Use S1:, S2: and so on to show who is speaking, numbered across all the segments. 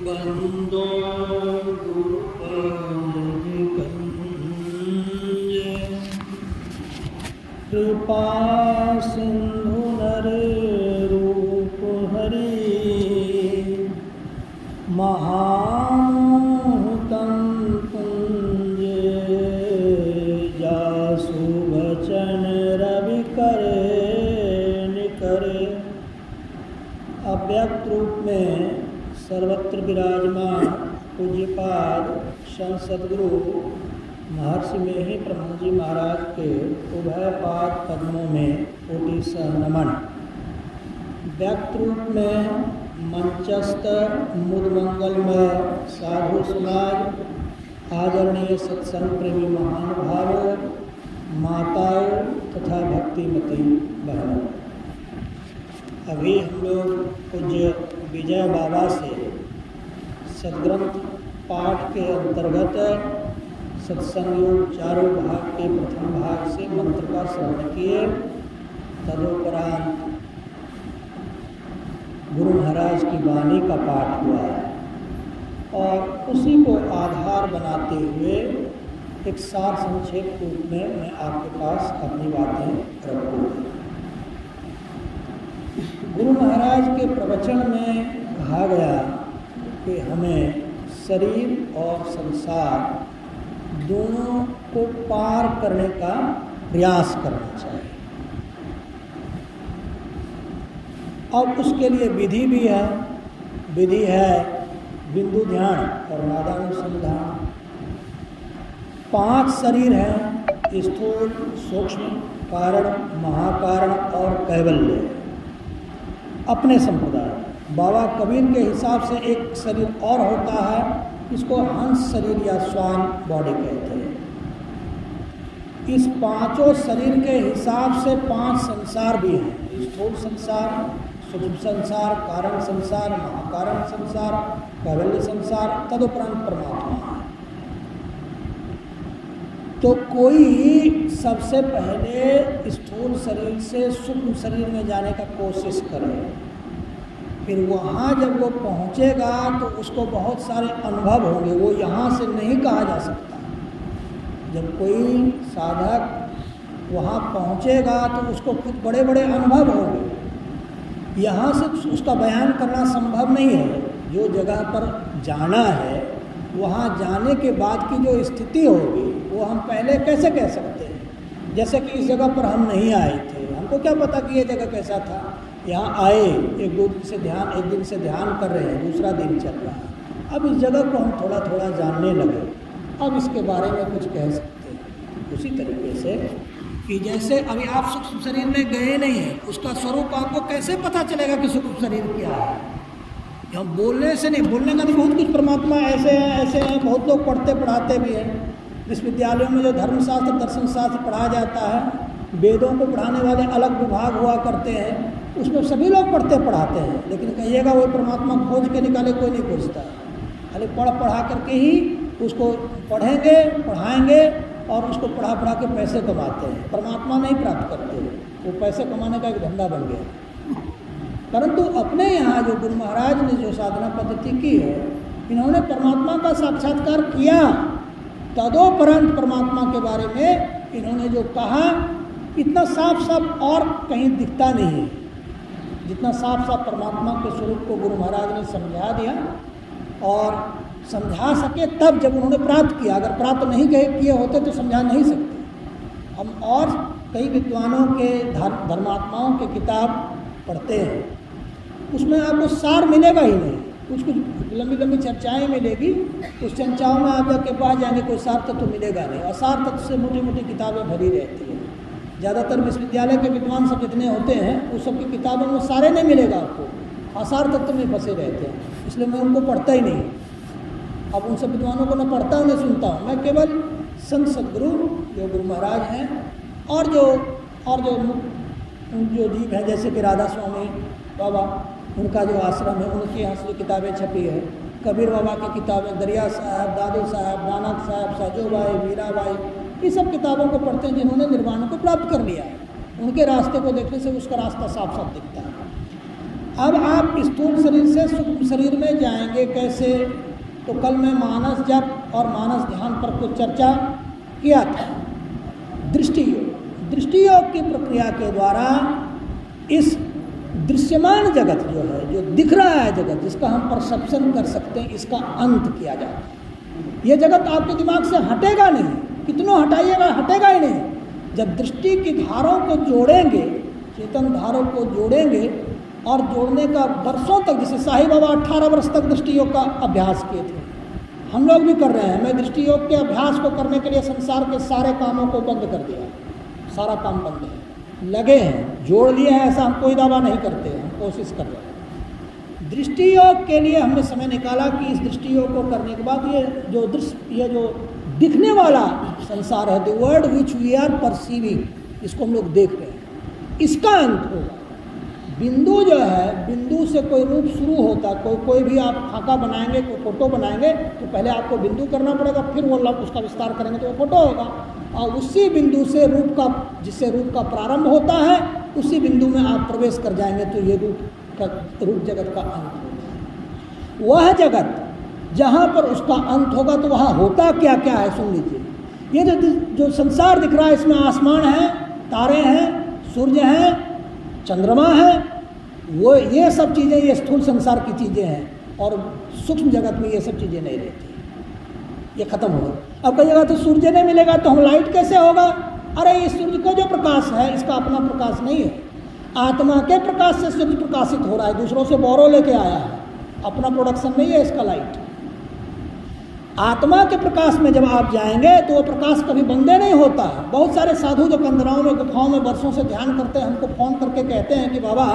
S1: बंदो कृपा सिंधु नर रूप हरि महामोहतम कुंज जासु वचन रवि करे निकरे। अव्यक्त रूप में सर्वत्र विराजमान पूज्यपाद संत सद्गुरु महर्षि में ही ब्रह्म जी महाराज के उभय पाद पद्मों में कोटि सह नमन। व्यक्त रूप में मंचस्थ मुदमंगलमय साधु समाज, आदरणीय सत्संग प्रेमी महानुभावों, माताओं तथा भक्तिमती बहनों, अभी हम लोग पूज्य विजय बाबा से सद्ग्रंथ पाठ के अंतर्गत सत्संग योग चारों भाग के प्रथम भाग से मंत्र का श्रवण किए। तदुपरांत गुरु महाराज की वाणी का पाठ हुआ और उसी को आधार बनाते हुए एक सार संक्षेप रूप में मैं आपके पास अपनी बातें रखूँगा। गुरु महाराज के प्रवचन में कहा गया कि हमें शरीर और संसार दोनों को पार करने का प्रयास करना चाहिए और उसके लिए विधि भी है। विधि है बिंदु ध्यान और नादानुसंधान। 5 शरीर हैं, स्थूल, सूक्ष्म, कारण, महाकारण और कैवल्य। अपने संप्रदाय बाबा कबीर के हिसाब से एक शरीर और होता है, इसको हंस शरीर या स्वान बॉडी कहते हैं। इस 5 शरीर के हिसाब से 5 संसार भी हैं, स्थूल संसार, सूक्ष्म संसार, कारण संसार, महाकारण संसार, कैवल्य संसार, तदुपरांत परमात्मा है। तो कोई सबसे पहले स्थूल शरीर से सूक्ष्म शरीर में जाने का कोशिश करे, फिर वहाँ जब वो पहुँचेगा तो उसको बहुत सारे अनुभव होंगे, वो यहाँ से नहीं कहा जा सकता। जब कोई साधक वहाँ पहुँचेगा तो उसको कुछ बड़े बड़े अनुभव होंगे, यहाँ से उसका बयान करना संभव नहीं है। जो जगह पर जाना है वहाँ जाने के बाद की जो स्थिति होगी वो हम पहले कैसे कह सकते हैं। जैसे कि इस जगह पर हम नहीं आए थे, हमको क्या पता कि ये जगह कैसा था। यहाँ आए, एक दिन से ध्यान कर रहे हैं, दूसरा दिन चल रहा है, अब इस जगह को हम थोड़ा थोड़ा जानने लगे, अब इसके बारे में कुछ कह सकते हैं। उसी तरीके से कि जैसे अभी आप सूक्ष्म शरीर में गए नहीं हैं, उसका स्वरूप आपको कैसे पता चलेगा कि सूक्ष्म शरीर क्या है। हम बोलने से नहीं, बोलने का तो बहुत कुछ परमात्मा ऐसे हैं, बहुत लोग पढ़ते पढ़ाते भी हैं। विश्वविद्यालयों में जो धर्मशास्त्र दर्शन शास्त्र पढ़ाया जाता है, वेदों को पढ़ाने वाले अलग विभाग हुआ करते हैं, उसमें सभी लोग पढ़ते पढ़ाते हैं, लेकिन कहिएगा वो परमात्मा खोज के निकाले, कोई नहीं खोजता। खाली पढ़ा करके ही उसको पढ़ेंगे, पढ़ाएंगे और उसको पढ़ा के पैसे कमाते हैं, परमात्मा नहीं प्राप्त करते। वो पैसे कमाने का एक धंधा बन गया। परंतु अपने यहाँ जो गुरु महाराज ने जो साधना पद्धति की है, इन्होंने परमात्मा का साक्षात्कार किया, तदोपरांत परमात्मा के बारे में इन्होंने जो कहा इतना साफ साफ और कहीं दिखता नहीं है जितना साफ साफ परमात्मा के स्वरूप को गुरु महाराज ने समझा दिया। और समझा सके तब जब उन्होंने प्राप्त किया, अगर प्राप्त नहीं किए होते तो समझा नहीं सकते। हम और कई विद्वानों के धर्मात्माओं के किताब पढ़ते हैं, उसमें आपको सार मिलेगा ही नहीं, कुछ लंबी लंबी चर्चाएं मिलेगी, उस चर्चाओं में आप के पास जाएंगे कोई सार तत्व मिलेगा नहीं। असार तत्व से मोटी मोटी किताबें भरी रहती हैं। ज़्यादातर विश्वविद्यालय के विद्वान सब जितने होते हैं उस सब की किताबों में सारे नहीं मिलेगा आपको, आसार तत्व में फंसे रहते हैं, इसलिए मैं उनको पढ़ता ही नहीं। अब उन सब विद्वानों को न पढ़ता हूँ न सुनता हूँ, मैं केवल संत सद्गुरु जो गुरु महाराज हैं और जो जीव हैं, जैसे कि राधा स्वामी बाबा, उनका जो आश्रम है, उनके यहाँ से जो किताबें छपी है, कबीर बाबा की किताबें, दरिया साहब, दादू साहब, नानक साहब, साजोबाई, मीराबाई, ये सब किताबों को पढ़ते हैं जिन्होंने निर्वाण को प्राप्त कर लिया है। उनके रास्ते को देखने से उसका रास्ता साफ साफ दिखता है। अब आप स्थूल शरीर से सूक्ष्म शरीर में जाएंगे कैसे? तो कल मैं मानस जप और मानस ध्यान पर कुछ चर्चा किया था। दृष्टि योग, दृष्टि योग की प्रक्रिया के द्वारा इस दृश्यमान जगत जो है, जो दिख रहा है जगत, जिसका हम परसेप्शन कर सकते हैं, इसका अंत किया जाता है। ये जगत आपके दिमाग से हटेगा नहीं, कितनों हटाइएगा हटेगा ही नहीं। जब दृष्टि की धारों को जोड़ेंगे, चेतन धारों को जोड़ेंगे, और जोड़ने का वर्षों तक, जैसे साईं बाबा 18 वर्ष तक दृष्टि योग का अभ्यास किए थे, हम लोग भी कर रहे हैं। मैं दृष्टि योग के अभ्यास को करने के लिए संसार के सारे कामों को बंद कर दिया, सारा काम बंद है, लगे हैं, जोड़ लिए हैं, ऐसा हम कोई दावा नहीं करते, हम कोशिश कर रहे हैं। दृष्टि योग के लिए हमने समय निकाला कि इस दृष्टि योग को करने के बाद ये जो दिखने वाला संसार है, the world which we are perceiving, इसको हम लोग देख रहे हैं, इसका अंत होगा। बिंदु जो है, बिंदु से कोई रूप शुरू होता है। कोई भी आप खाका बनाएंगे, कोई फोटो बनाएंगे, तो पहले आपको बिंदु करना पड़ेगा, फिर वो उसका विस्तार करेंगे तो वो फोटो होगा। और उसी बिंदु से रूप का, जिससे रूप का प्रारंभ होता है, उसी बिंदु में आप प्रवेश कर जाएंगे तो ये रूप जगत का अंत होगा। वह जगत जहाँ पर उसका अंत होगा तो वहाँ होता क्या क्या है सुन लीजिए। ये जो संसार दिख रहा है, इसमें आसमान है, तारे हैं, सूर्य हैं, चंद्रमा है, वो ये सब चीज़ें, ये स्थूल संसार की चीज़ें हैं। और सूक्ष्म जगत में ये सब चीज़ें नहीं रहती, ये खत्म होगा। अब कहिएगा तो सूर्य नहीं मिलेगा तो हम लाइट कैसे होगा? अरे इस सूर्य का जो प्रकाश है, इसका अपना प्रकाश नहीं है, आत्मा के प्रकाश से सूर्य प्रकाशित हो रहा है, दूसरों से बोरो लेके आया है, अपना प्रोडक्शन नहीं है इसका लाइट। आत्मा के प्रकाश में जब आप जाएंगे तो वो प्रकाश कभी बंदे नहीं होता है। बहुत सारे साधु जो कंदराओं में, गुफाओं में वर्षों से ध्यान करते हैं, हमको फ़ोन करके कहते हैं कि बाबा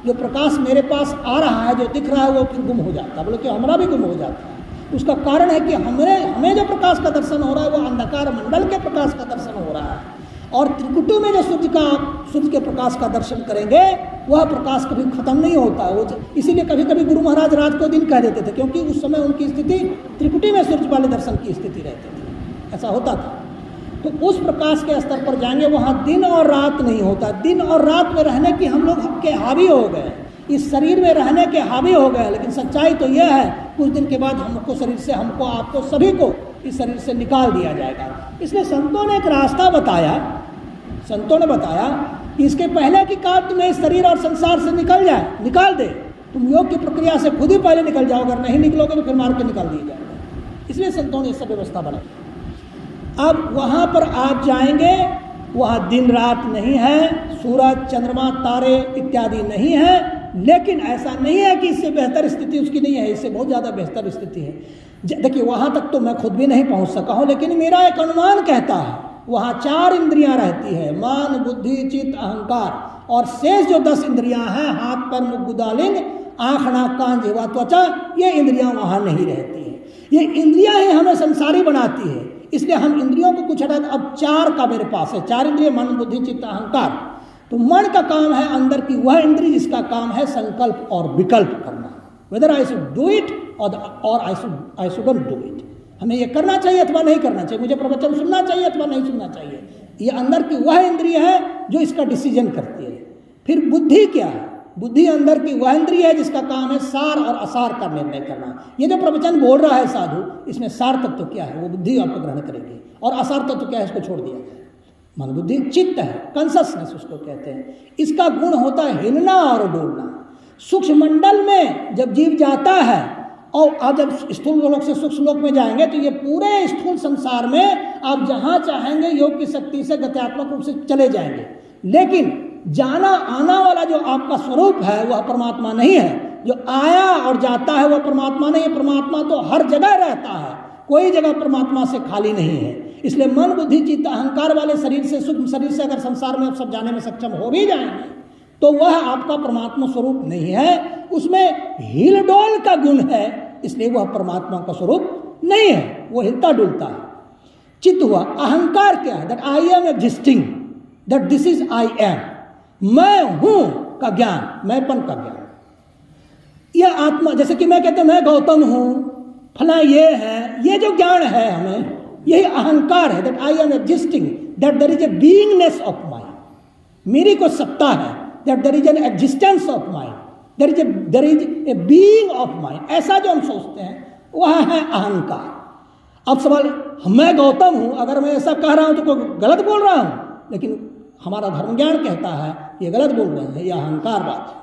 S1: जो प्रकाश मेरे पास आ रहा है, जो दिख रहा है, वो फिर गुम हो जाता है। बोले कि हमारा भी गुम हो जाता है। उसका कारण है कि हमें जो प्रकाश का दर्शन हो रहा है वो अंधकार मंडल के प्रकाश का दर्शन हो रहा है, और त्रिकुटु में जो सूर्य के प्रकाश का दर्शन करेंगे, वह प्रकाश कभी खत्म नहीं होता है। वो इसीलिए कभी कभी गुरु महाराज रात को दिन कह देते थे, क्योंकि उस समय उनकी स्थिति त्रिकुटी में सूर्य वाले दर्शन की स्थिति रहती थी, ऐसा होता था। तो उस प्रकाश के स्तर पर जाएंगे, वहाँ दिन और रात नहीं होता। दिन और रात में रहने की हम लोग के हावी हो गए, इस शरीर में रहने के हावी हो गए। लेकिन सच्चाई तो यह है, कुछ दिन के बाद हमको शरीर से, हमको, आपको, सभी को इस शरीर से निकाल दिया जाएगा। इसलिए संतों ने एक रास्ता बताया, संतों ने बताया कि इसके पहले की काल तुम्हें इस शरीर और संसार से निकाल दे, तुम योग की प्रक्रिया से खुद ही पहले निकल जाओ, अगर नहीं निकलोगे तो फिर मार के निकाल दिया जाएगा। इसलिए संतों ने सब व्यवस्था बनाई। अब वहाँ पर आप जाएंगे, वहाँ दिन रात नहीं है, सूरज, चंद्रमा, तारे इत्यादि नहीं है, लेकिन ऐसा नहीं है कि इससे बेहतर स्थिति उसकी नहीं है, इससे बहुत ज़्यादा बेहतर स्थिति है। देखिए वहाँ तक तो मैं खुद भी नहीं पहुँच सका हूँ, लेकिन मेरा एक अनुमान कहता है वहाँ 4 इंद्रियां रहती है, मान, बुद्धि, चित्त, अहंकार, और शेष जो 10 इंद्रियां हैं, हाथ, पैर, मुख, गुदालिंग, आँख, नाक, कान, जिह्वा, त्वचा, ये इंद्रियां वहाँ नहीं रहती हैं। ये इंद्रियां ही हमें संसारी बनाती है, इसलिए हम इंद्रियों को कुछ हटाते। अब 4 का मेरे पास है, 4 इंद्रिय, मन, बुद्धि, चित्त, अहंकार। तो मन का काम है अंदर की वह इंद्रिय जिसका काम है संकल्प और विकल्प करना, whether I should do it और आई शुडंट डू इट। हमें ये करना चाहिए अथवा नहीं करना चाहिए, मुझे प्रवचन सुनना चाहिए अथवा नहीं सुनना चाहिए। ये अंदर की वह इंद्रिय है जो इसका डिसीजन करती है। फिर बुद्धि क्या है? बुद्धि अंदर की वह इंद्रिय है जिसका काम है सार और असार का निर्णय करना। ये जो प्रवचन बोल रहा है साधु, इसमें सार तत्व क्या है वो बुद्धि आपको ग्रहण करेगी, और असार तत्व क्या है इसको छोड़ दिया जाए। मन बुद्धि चित्त है, कंससनेस उसको कहते हैं। इसका गुण होता है हिलना और डोलना। सूक्ष्म मंडल में जब जीव जाता है और आप जब स्थूल लोक से सूक्ष्म लोक में जाएंगे तो ये पूरे स्थूल संसार में आप जहाँ चाहेंगे योग की शक्ति से गत्यात्मक रूप से चले जाएंगे, लेकिन जाना आना वाला जो आपका स्वरूप है वह परमात्मा नहीं है। जो आया और जाता है वह परमात्मा नहीं है। परमात्मा तो हर जगह रहता है, कोई जगह परमात्मा से खाली नहीं है। इसलिए मन बुद्धि चित्त अहंकार वाले शरीर से, सूक्ष्म शरीर से अगर संसार में आप सब जाने में सक्षम हो भी जाएंगे तो वह आपका परमात्मा स्वरूप नहीं है, उसमें हिल डोल का गुण है, इसलिए वह परमात्मा का स्वरूप नहीं है, वो हिलता डुलता है। चित्त हुआ। अहंकार क्या है? That I am existing, that this is I am, मैं हूं का ज्ञान, मैंपन का ज्ञान। यह आत्मा, जैसे कि मैं कहता हूं मैं गौतम हूं, फला ये है, ये जो ज्ञान है हमें, यही अहंकार है। That I am existing, that there is a beingness of mind, मेरी को सत्ता है, that there is an existence of mind, there is a being of mind, ऐसा जो हम सोचते हैं वह है अहंकार। अब सवाल, मैं गौतम हूं, अगर मैं ऐसा कह रहा हूं तो कोई गलत बोल रहा हूं, लेकिन हमारा धर्म ज्ञान कहता है ये गलत बोल रहे हैं, यह अहंकार बात है।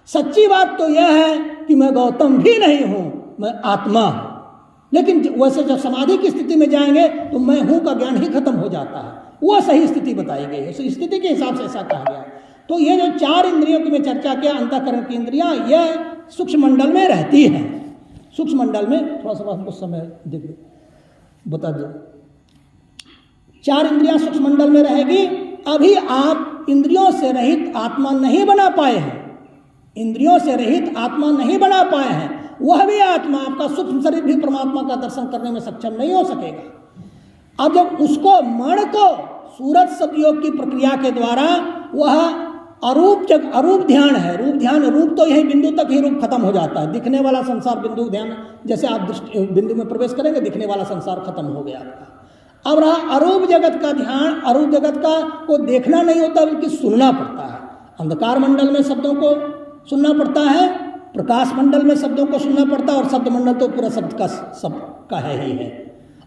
S1: सच्ची बात तो यह है कि मैं गौतम भी नहीं हूं, मैं आत्मा हूं। लेकिन वैसे जब समाधि की स्थिति में जाएंगे तो मैं हूं का ज्ञान ही खत्म हो जाता है, वह सही स्थिति बताई गई है, उस स्थिति के हिसाब से ऐसा कहा गया। तो ये जो 4 इंद्रियों की मैं चर्चा किया, अंतःकरण की इंद्रियां, यह सूक्ष्म मंडल में रहती हैं। सूक्ष्म मंडल में थोड़ा सा कुछ समय देखिए बता दो, 4 इंद्रियां सूक्ष्म मंडल में रहेगी। अभी आप इंद्रियों से रहित आत्मा नहीं बना पाए हैं, इंद्रियों से रहित आत्मा नहीं बना पाए हैं। वह भी आत्मा, आपका सूक्ष्म शरीर भी परमात्मा का दर्शन करने में सक्षम नहीं हो सकेगा। अब जब उसको मन को सूरत सतयोग की प्रक्रिया के द्वारा, वह अरूप ध्यान है, रूप ध्यान, रूप तो यही बिंदु तक ही रूप खत्म हो जाता है, दिखने वाला संसार बिंदु ध्यान, जैसे आप दृष्टि बिंदु में प्रवेश करेंगे दिखने वाला संसार खत्म हो गया आपका। अब रहा अरूप जगत का ध्यान, अरूप जगत का को देखना नहीं होता बल्कि सुनना पड़ता है। अंधकार मंडल में शब्दों को सुनना पड़ता है, प्रकाश मंडल में शब्दों को सुनना पड़ता है, और शब्द मंडल तो पूरा शब्द का है ही है।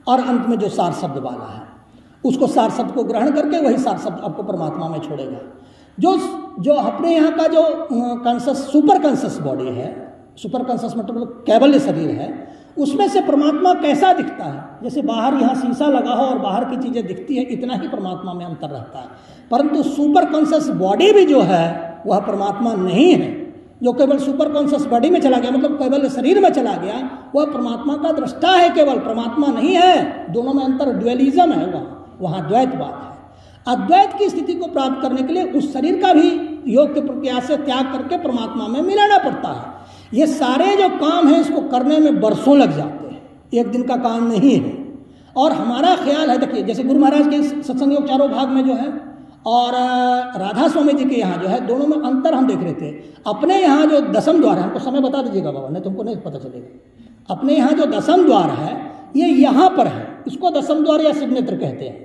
S1: और अंत में जो सार शब्द वाला है, उसको सार शब्द को ग्रहण करके वही सार शब्द आपको परमात्मा में छोड़ेगा। जो अपने यहाँ का जो कॉन्शस सुपर कॉन्शस बॉडी है, सुपर कॉन्शस मतलब कैवल्य शरीर है, उसमें से परमात्मा कैसा दिखता है, जैसे बाहर यहाँ शीशा लगा हो और बाहर की चीज़ें दिखती है, इतना ही परमात्मा में अंतर रहता है। परंतु सुपर कॉन्शस बॉडी भी जो है वह परमात्मा नहीं है। जो केवल सुपर कॉन्शस बॉडी में चला गया, मतलब केवल शरीर में चला गया, वह परमात्मा का दृष्टा है, केवल परमात्मा नहीं है। दोनों में अंतर, ड्वेलिज्म है, वहाँ द्वैतवाद है। अद्वैत की स्थिति को प्राप्त करने के लिए उस शरीर का भी योग के प्रक्रिया से त्याग करके परमात्मा में मिलाना पड़ता है। ये सारे जो काम हैं इसको करने में बरसों लग जाते हैं, एक दिन का काम नहीं है। और हमारा ख्याल है, देखिए जैसे गुरु महाराज के सत्संग योग चारों भाग में जो है, और राधा स्वामी जी के यहाँ जो है, दोनों में अंतर हम देख रहे थे। अपने यहाँ जो दसम द्वार है, हमको समय बता दीजिएगा बाबा, नहीं तुमको नहीं पता चलेगा। अपने यहाँ जो दसम द्वार है ये यहाँ पर है, इसको दसम द्वार या सिग्नेत्र कहते हैं।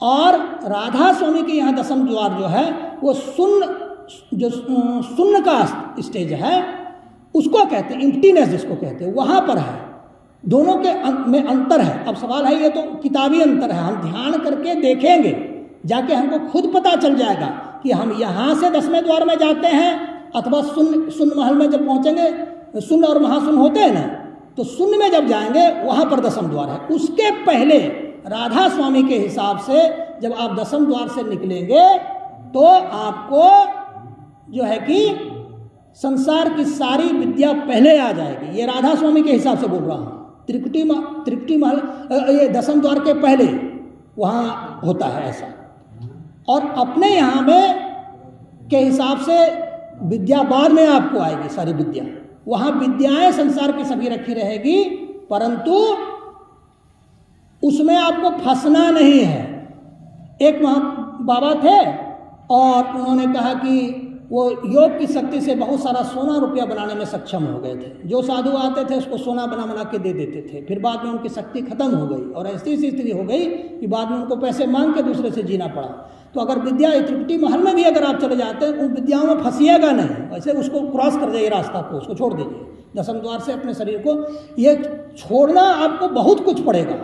S1: और राधा स्वामी के यहाँ दसम द्वार जो है वो शून्य का स्टेज है, उसको कहते हैं एम्प्टीनेस, जिसको कहते हैं, वहाँ पर है। दोनों के में अंतर है। अब सवाल है, ये तो किताबी अंतर है, हम ध्यान करके देखेंगे, जाके हमको खुद पता चल जाएगा कि हम यहाँ से 10वें द्वार में जाते हैं अथवा शून्य महल में जब पहुँचेंगे, शून्य और महाशून्य होते हैं ना, तो शून्य में जब जाएंगे वहाँ पर दसम द्वार है। उसके पहले राधा स्वामी के हिसाब से जब आप दसम द्वार से निकलेंगे तो आपको जो है कि संसार की सारी विद्या पहले आ जाएगी। ये राधा स्वामी के हिसाब से बोल रहा हूँ। त्रिकुटी महल ये दसम द्वार के पहले वहाँ होता है ऐसा। और अपने यहाँ में के हिसाब से विद्या बाद में आपको आएगी, सारी विद्या। वहाँ विद्याएं संसार की सभी रखी रहेगी, परंतु उसमें आपको फंसना नहीं है। एक बाबा थे और उन्होंने कहा कि वो योग की शक्ति से बहुत सारा सोना रुपया बनाने में सक्षम हो गए थे। जो साधु आते थे उसको सोना बना के दे देते थे। फिर बाद में उनकी शक्ति खत्म हो गई और ऐसी स्थिति हो गई कि बाद में उनको पैसे मांग के दूसरे से जीना पड़ा। तो अगर विद्या त्रिकुटी महल में भी अगर आप चले जाते हैं, उन विद्याओं में फंसिएगा नहीं, वैसे उसको क्रॉस कर जाइए रास्ता को, उसको छोड़ दीजिए। दसम द्वार से अपने शरीर को ये छोड़ना आपको बहुत कुछ पड़ेगा।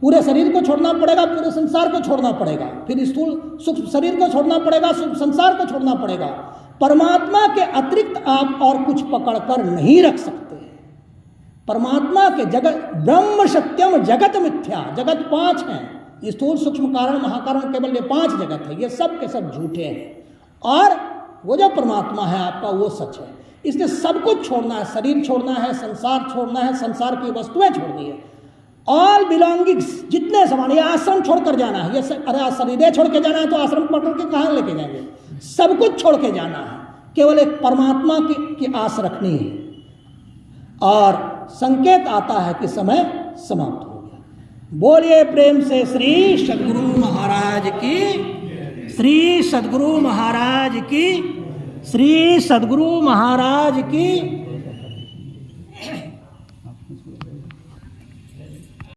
S1: पूरे शरीर को छोड़ना पड़ेगा, पूरे संसार को छोड़ना पड़ेगा, फिर स्थूल सूक्ष्म शरीर को छोड़ना पड़ेगा, सूक्ष्म संसार को छोड़ना पड़ेगा। परमात्मा के अतिरिक्त आप और कुछ पकड़ कर नहीं रख सकते। परमात्मा के जगत, ब्रह्म सत्यम जगत मिथ्या, जगत 5 हैं, स्थूल सूक्ष्म कारण महाकारण, केवल ये 5 जगत है, ये सब के सब झूठे हैं। और वो जो परमात्मा है आपका वो सच है। इसलिए सब कुछ छोड़ना है, शरीर छोड़ना है, संसार छोड़ना है, संसार की वस्तुएं छोड़नी है, ऑल बिलोंगिंग्स, जितने सामान, ये आश्रम छोड़कर जाना है। ये अरे शरीर छोड़ के जाना है तो आश्रम पकड़ के कहाँ लेके जाएंगे? सब कुछ छोड़ के जाना है, केवल एक परमात्मा की आस रखनी है। और संकेत आता है कि समय समाप्त हो गया। बोलिए प्रेम से श्री सद्गुरु महाराज की, श्री सद्गुरु महाराज की, श्री सद्गुरु महाराज की।